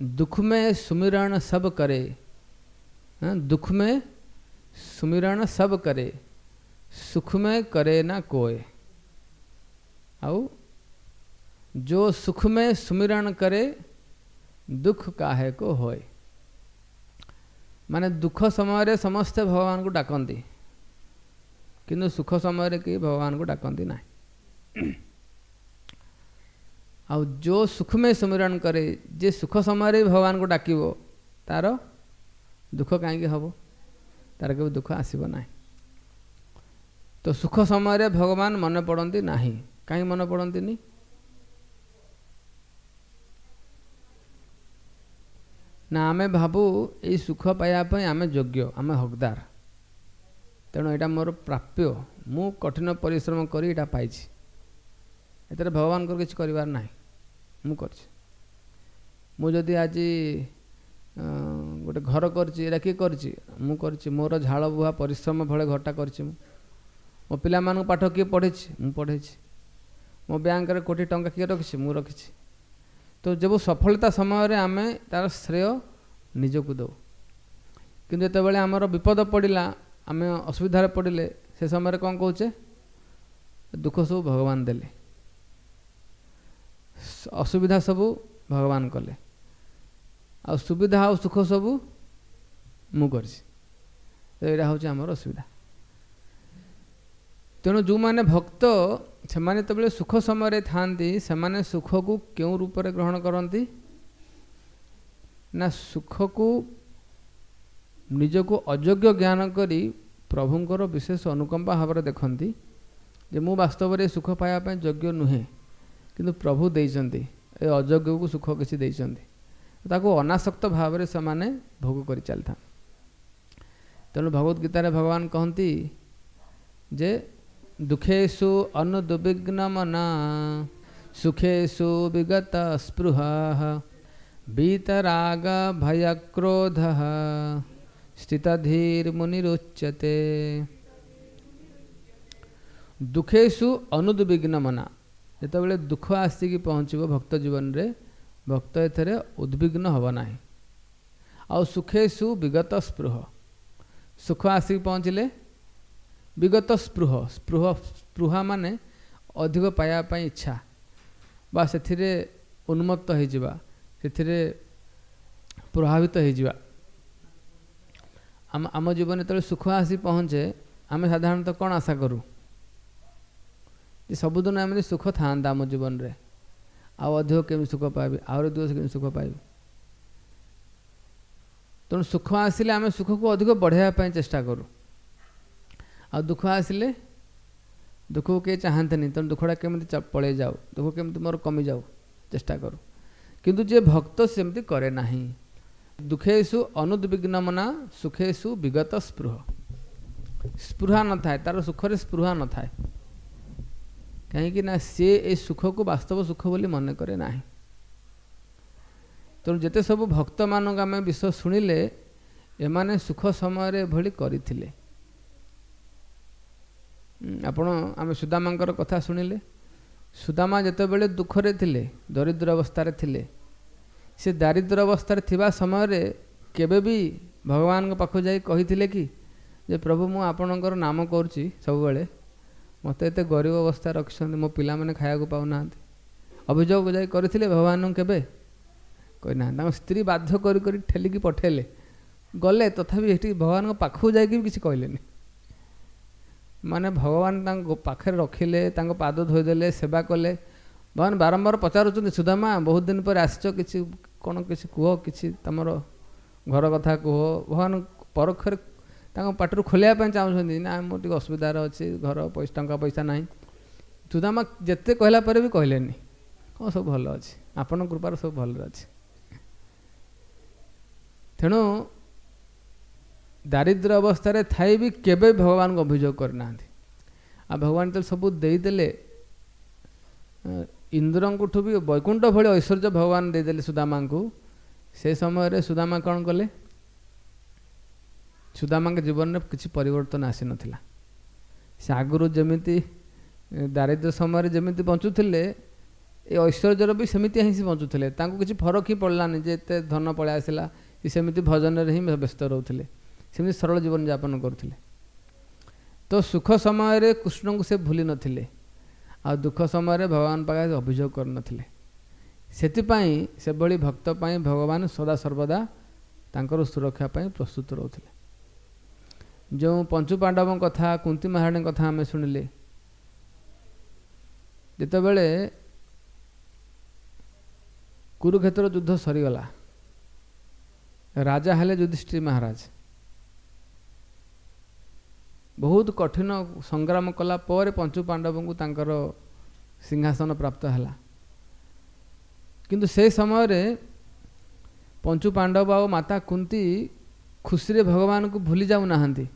दुख में सुमिरण सब करे, दुख में सुमिरण सब करे, सुख में करे ना कोय। आउ जो सुख में सुमिरण करे, दुख काहे को होय। माने दुख समय समस्ते भगवान को डाकती, किंतु सुख समय कि भगवान को डाकती ना। आउ जो सुख में सुमिरण करे, जे सुख समय भगवान को डाकिबो तार दुख कहीं हम, तार के दुख आसब ना। तो सुख समय भगवान मन पड़ती ना, कहीं मन पड़ती नहीं। ना आमे भाबू ये सुख पाइबापी आमे योग्य, आमे हकदार, तेणु यहाँ मोर प्राप्य, मु कठिन परिश्रम करी एटा पाइछि, एतरे भगवान को किछि करिवार नाही, मु करछि। मु जदि आज गोटे घर करछि, एटा कि करछि, मु करछि। मोर झाल बुहा परिश्रम भले घरटा करछि। मो पिला मानक पाठ किए पढ़ेछि, मु पढ़ेछि। मो बैंक रे कोटी टंका किए रखिछि, मु रखिछि। तो जब सफलता समय आमे तार श्रेय निजको दो, किंतु जेतेबेले आमर विपद पड़िला, आमे असुविधार पड़िले, से समय कौन कहूचे, दुख सब भगवान देले, असुविधा सबू भगवान कले, आ सुविधा आ सुख सबू मु करछि। तो यहाँ हूँ आमर असुविधा। तेणु जो माने भक्त से माने तबले सुख समय थांती, से माने सुख को क्यों रूप में ग्रहण करती ना, सुख को निजको अयोग्य ज्ञान करी प्रभुंकर विशेष अनुकंपा भाव में देखती, जे मु वास्तव में सुख पाइबा योग्य नुहे, किंतु प्रभु देइचंती ए अयोग्य को सुख किसी देइचंती, ताको अनासक्त भाव में से भोग कर चलता। तेणु भगवत गीतार भगवान कहती जे दुखेशु अनुद्विग्न मना, सुखेशु विगत स्पृहा, वीतराग भय क्रोध, स्थितधीर मुनिरुच्यते। दुखेशु अनुद्विग्न मना, जितेबाला दुख आसिकी पहुँचब भक्त जीवन रे, भक्त एथरे उद्विग्न हब नाही। आउ सुखेशु विगत स्पृह, सुख आसिक पहुँचले विगत स्पृह, स्पृहा माने अधिक पाइबा इच्छा बा से उन्मत्त हो, प्रभावित हो। आम जीवन जो सुख आसी पहुँचे, आम साधारणतः कौन आशा करूँ, सबुदिन आम सुख था आम जीवन रे, आउ अधिक केमी सुख पाइबी, आहुरी दिवस केमी सुख पाइबी। तेणु सुख आसिले आम सुख को अधिक बढ़ावा चेष्टा करूँ, आ दुख आसिले दुख को किए चाहते नहीं, तेणु दुखटा केमी पड़े जाऊ, दुख केमी मोर कमी जाऊ चेष्टा करूँ। किंतु जे भक्त सेमती करे नाही। दुखेशु अनुद्विग्न मना, सुखेशु विगत स्पृह, स्पृहा न थाए, तार सुखरे स्पृहा न थाए, कहीं ना सी ए सुख को वास्तव सुख बोली मन करे नाही। तेणु जेते सब भक्त मानक आम विषय शुणिले, एमाने सुख समय भली करथिले। आपण आम सुदामांकर कथा शुणिले, सुदामा जेतेबेले दुखरे थिले, दरिद्र अवस्था थिले, से दारिद्र अवस्था थिबा समय रे केबे भी भगवान के पाखु जाई कहिथिले कि जे प्रभु मु आपणकर नाम करूची सब बेले, मते एते गरीब अवस्था रखिसंत, मो पिला माने खाया को पाउ नांती, अभियोग जाई करथिले भगवान केबे कहि ना। तांको स्त्री बाध्य करी करी ठेलिकी पठेले, गले तथापि एठी भगवान के पाखु जाई कि किछि कहलेनी। माने भगवान तांको पाखे रखिले, तांको पाद धोईदेले, सेवा कले। भगवान बारंबार पचारुचंदी, सुदामा बहुत दिन पर आसछ, किछि कोन किछि कुह, किछि तमर घर कथा कुह। भगवान परखरे तांको पाटरू खोलिया पय चाहुछंदी, ना मो टिक असुविधार अछि, घर पैसा टंका पैसा नाही। सुदामा जेते कहला पर भी कहलेनी, हाँ सब भल अछि, आपन कृपार सब भल अछि। तेणु दारिद्र अवस्था थाई भी केबे भगवान को अभियोग करना। आ भगवान तो सब देदेले, इंद्र को भी वैकुंठ भली ऐश्वर्य भगवान देदेले सुदामा को। से समय सुदामा कौन कले, सुदामा के जीवन में किसी परिवर्तन आसी नथिला। से आगुरु जमिति दारिद्र समय जमिति बंचुथिले, ए ऐश्वर्यर भी सेमती ही से बंचुले किसी फरक ही पड़लानी जे एत धन पलि आसला कि सेमती भजन ही व्यस्त रोते सेमती सरल जीवन यापन करते। तो सुख समय कृष्ण को से भूली नथिले आ दुख समय भगवान पाखे अभियोग कर नथिले। सेतिपाई से भली भक्त पाई भगवान सदा सर्वदा तांकर सुरक्षा पाई प्रस्तुत रोते। जो पंचु पांडवों कथा कुंती महाराणी कथा आम शुणिले जितेबले कुरुक्षेत्र युद्ध सरीगला राजा हेले युधिष्ठिर महाराज बहुत कठिन संग्राम कला पर पंचु पांडवों को तांकर सिंहासन प्राप्त है। किंतु से समय रे पंचु पांडव और माता कुंती खुशी रे भगवान को भूली जाऊ नाहंती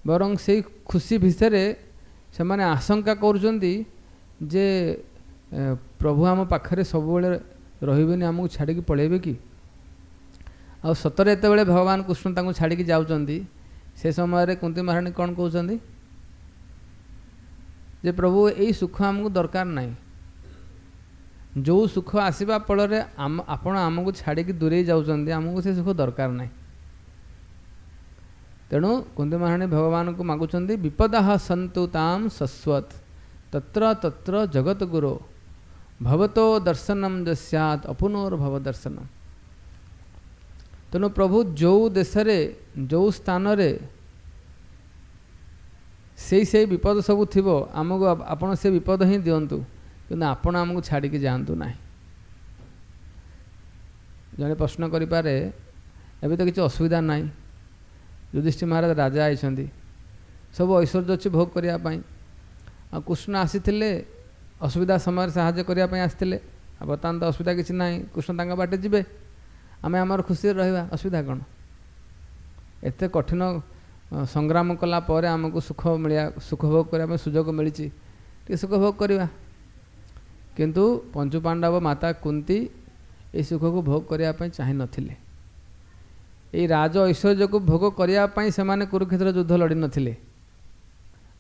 बरं से खुशी भितर से माने आशंका करुचंती जे प्रभु आम पाखरे सब रहिबेनी आमको छाड़ी पळेबे कि आ सतरे एतेबेले भगवान कृष्ण तांको छाड़ी जाउचंती से समय कुंती महाराणी कौन कहते जे प्रभु यही सुख आमको दरकार नहीं जो सुख आसवा फल आपण आमको छाड़ी दूरे जाउचंती आमको से सुख दरकार नहीं। तेणु कुंती महाराणी भगवान को मागुचंती विपदा सन्तु ताम शश्वत तत्र तत्र जगत गुरो भवतो दर्शनम जस्यात् अपुनर्भव दर्शनम। तेणु प्रभु जो देश जो स्थान से विपद सब थी आमको आपण से विपद ही दिंतु कि आपण आमको छाड़ी जातु ना। जड़े प्रश्न करें एवं तो किसी असुविधा ना युधिष्ठिर महाराज राजा आई सब ऐश्वर्य अच्छी भोग करने आ कृष्ण आसी असुविधा समय साहाय्य करने आसते बर्तमान तो असुविधा किसी ना कृष्ण तांका बाटे जीवे आम आमर खुशी रहा असुविधा कौन एत कठिन संग्राम कला पर आमको सुख मिलिया सुख भोग करने सुजोग मिली सुख भोग करवा किंतु पंचु पांडव माता कुंती ये सुख को भोग करने चाह नथिले। ये राज ऐश्वर्य को भोग करने से कुरुक्षेत्र युद्ध लड़ी नथिले।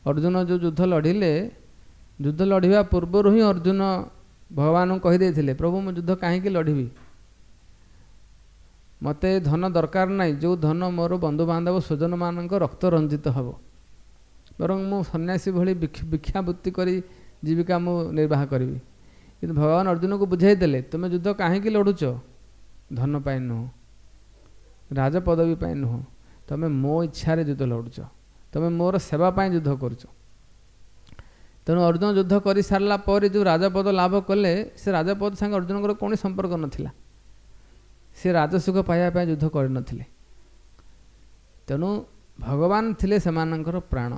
अर्जुन जो युद्ध लड़िले युद्ध लड़वा पूर्वर ही अर्जुन भगवान को कहीदे प्रभु मु युद्ध कहीं लड़बी मते धन दरकार नहीं जो धन मोर बंधु बांधव स्वजन मान रक्त रंजित हम बरं मु सन्यासी भली भिक्षावृत्ति करी जीविका मु निर्वाह करी कि भगवान अर्जुन को बुझाईदे तुम युद्ध कहीं लड़ुच धन पाई नुह राजपदवी पाई नुह तुम मो इच्छा युद्ध लड़ुच तुम मोर सेवा पाई युद्ध करुच। तेणु अर्जुन युद्ध कर सारा पर जो राजपद लाभ कले से राजपद संगे अर्जुन कौन संपर्क नाला से राजसुख पाइबा युद्ध कर नथिले। तेणु भगवान थिले सेमानंकर प्राण।